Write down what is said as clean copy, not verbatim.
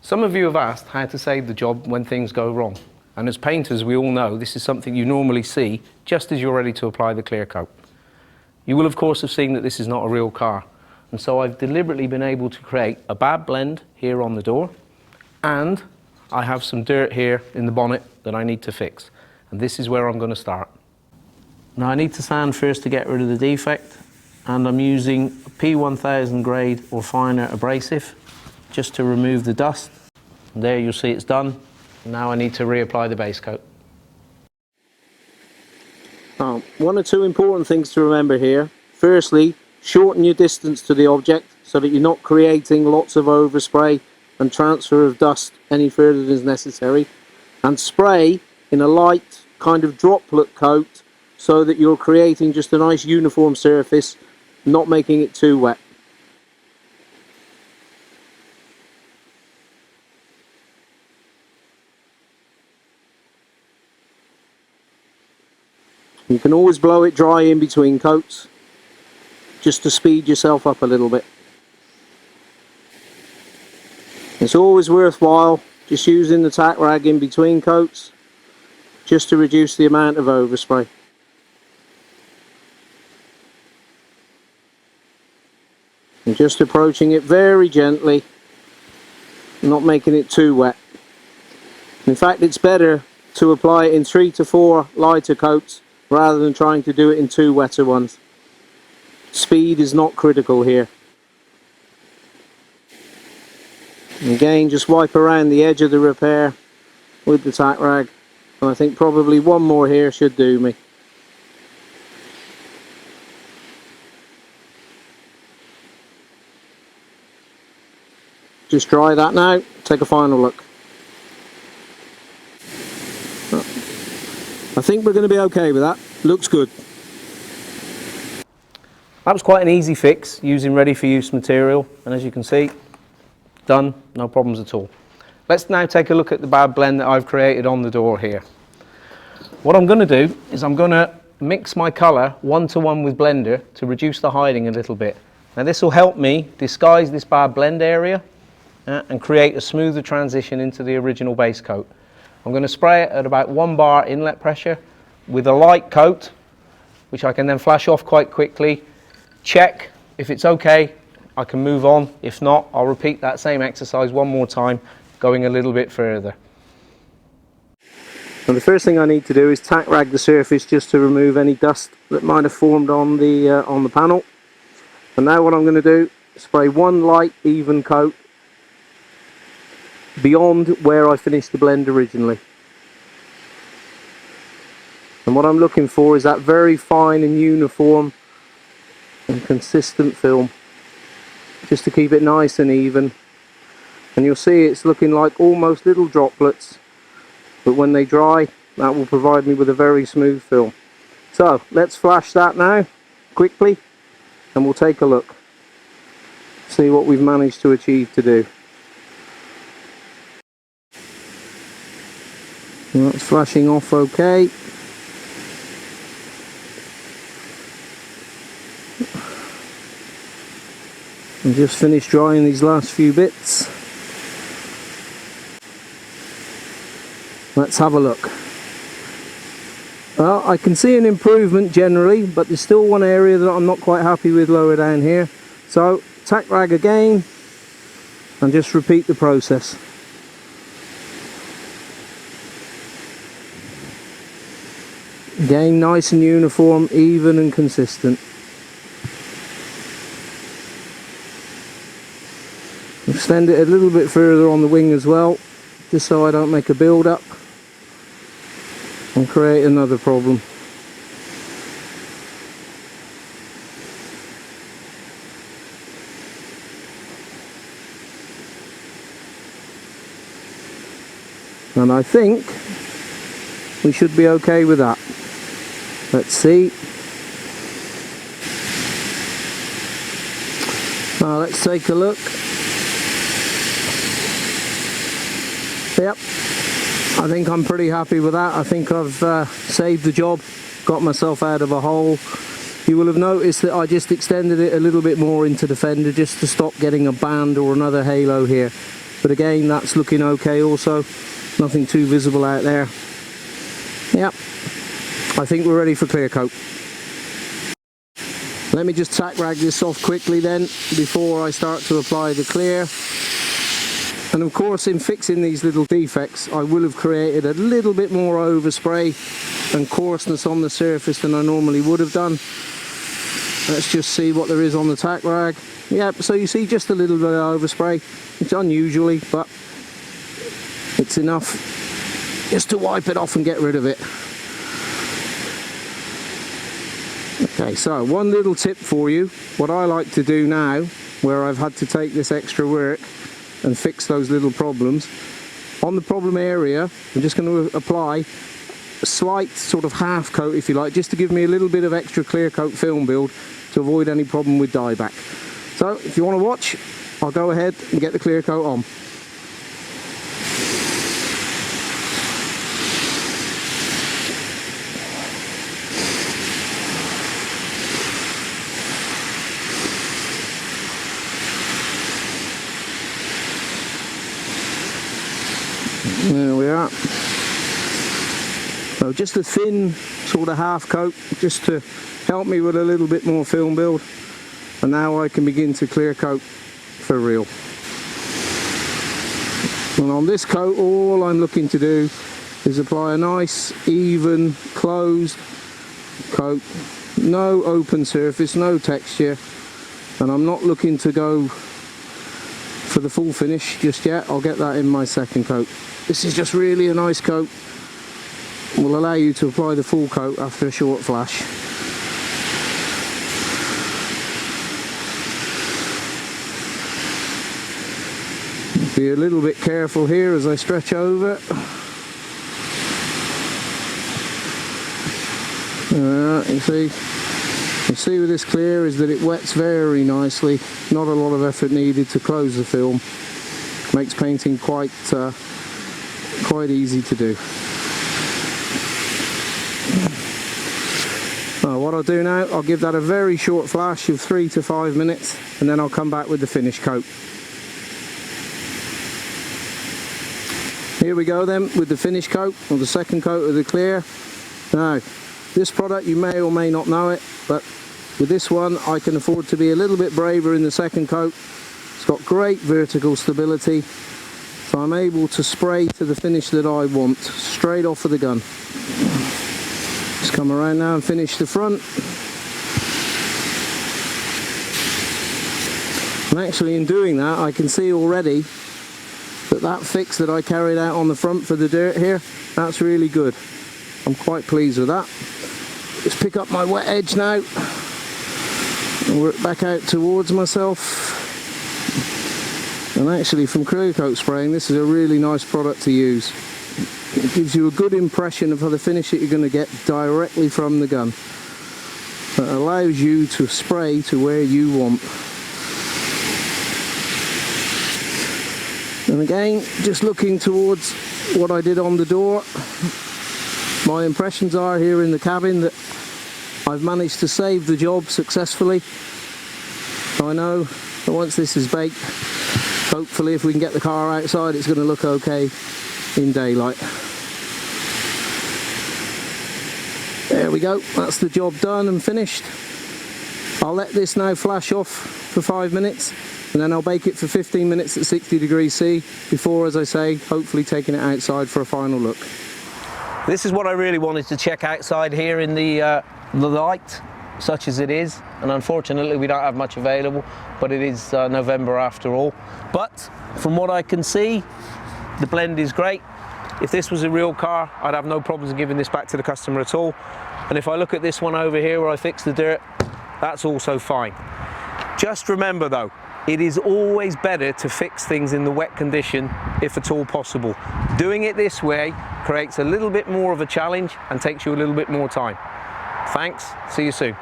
Some of you have asked how to save the job when things go wrong. And as painters, we all know this is something you normally see just as you're ready to apply the clear coat. You will of course have seen that this is not a real car. And so I've deliberately been able to create a bad blend here on the door, and I have some dirt here in the bonnet that I need to fix. And this is where I'm going to start. Now I need to sand first to get rid of the defect, and I'm using P1000 grade or finer abrasive just to remove the dust. And there you'll see it's done. Now I need to reapply the base coat. One or two important things to remember here. Firstly, shorten your distance to the object so that you're not creating lots of overspray and transfer of dust any further than is necessary. And spray in a light kind of droplet coat so that you're creating just a nice uniform surface, not making it too wet. You can always blow it dry in between coats, just to speed yourself up a little bit. It's always worthwhile just using the tack rag in between coats, just to reduce the amount of overspray. And just approaching it very gently, not making it too wet. In fact, it's better to apply it in 3 to 4 lighter coats rather than trying to do it in 2 wetter ones. Speed is not critical here. And again, just wipe around the edge of the repair with the tack rag, and I think probably one more here should do me. Just dry that now, take a final look. I think we're going to be okay with that. Looks good. That was quite an easy fix using ready for use material, and as you can see, done, no problems at all. Let's now take a look at the bad blend that I've created on the door here. What I'm going to do is I'm going to mix my colour 1-to-1 with blender to reduce the hiding a little bit. Now this will help me disguise this bad blend area and create a smoother transition into the original base coat. I'm going to spray it at about 1 bar inlet pressure with a light coat, which I can then flash off quite quickly. Check if it's okay, I can move on. If not, I'll repeat that same exercise one more time, going a little bit further. And the first thing I need to do is tack rag the surface just to remove any dust that might have formed on the panel. And now what I'm going to do is spray one light even coat beyond where I finished the blend originally. And what I'm looking for is that very fine and uniform and consistent film, just to keep it nice and even. And you'll see it's looking like almost little droplets, but when they dry, that will provide me with a very smooth film. So let's flash that now quickly and we'll take a look, see what we've managed to achieve to do. That's flashing off okay. And just finished drying these last few bits. Let's have a look. Well, I can see an improvement generally, but there's still one area that I'm not quite happy with lower down here. So tack rag again and just repeat the process. Again, nice and uniform, even and consistent. Extend it a little bit further on the wing as well, just so I don't make a build up and create another problem. And I think we should be okay with that. Let's see. Now let's take a look. Yep, I think I'm pretty happy with that. I think I've saved the job, got myself out of a hole. You will have noticed that I just extended it a little bit more into the fender just to stop getting a band or another halo here. but again that's looking okay also, nothing too visible out there. Yep, I think we're ready for clear coat. Let me just tack rag this off quickly then before I start to apply the clear. And of course, in fixing these little defects, I will have created a little bit more overspray and coarseness on the surface than I normally would have done. Let's just see what there is on the tack rag. Yep, so you see just a little bit of overspray. It's unusually, but it's enough just to wipe it off and get rid of it. Okay, so one little tip for you. What I like to do now, where I've had to take this extra work and fix those little problems, on the problem area I'm just going to apply a slight sort of half coat, if you like, just to give me a little bit of extra clear coat film build to avoid any problem with dieback. So if you want to watch, I'll go ahead and get the clear coat on. There we are. So just a thin sort of half coat just to help me with a little bit more film build, and now I can begin to clear coat for real. And on this coat all I'm looking to do is apply a nice even closed coat, no open surface, no texture, and I'm not looking to go for the full finish just yet. I'll get that in my second coat. This is just really a nice coat. Will allow you to apply the full coat after a short flash. Be a little bit careful here as I stretch over. You see with this clear is that it wets very nicely. Not a lot of effort needed to close the film. Makes painting quite easy to do. What I'll do now, I'll give that a very short flash of 3 to 5 minutes, and then I'll come back with the finish coat. Here we go then with the finish coat, or the second coat of the clear. Now, this product, you may or may not know it, but with this one I can afford to be a little bit braver in the second coat. It's got great vertical stability, so I'm able to spray to the finish that I want, straight off of the gun. Just come around now and finish the front. And actually in doing that, I can see already that fix that I carried out on the front for the dirt here, that's really good. I'm quite pleased with that. Just pick up my wet edge now and work back out towards myself. And actually from clear coat spraying, this is a really nice product to use. It gives you a good impression of the finish that you're going to get directly from the gun. That allows you to spray to where you want. And again, just looking towards what I did on the door, my impressions are here in the cabin that I've managed to save the job successfully. I know that once this is baked, hopefully if we can get the car outside, it's going to look okay in daylight. There we go, that's the job done and finished. I'll let this now flash off for 5 minutes, and then I'll bake it for 15 minutes at 60 degrees C before, as I say, hopefully taking it outside for a final look. This is what I really wanted to check outside here in the light, such as it is, and unfortunately we don't have much available, but it is November after all. But from what I can see, the blend is great. If this was a real car, I'd have no problems giving this back to the customer at all. And if I look at this one over here where I fixed the dirt, that's also fine. Just remember though, it is always better to fix things in the wet condition if at all possible. Doing it this way creates a little bit more of a challenge and takes you a little bit more time. Thanks, see you soon.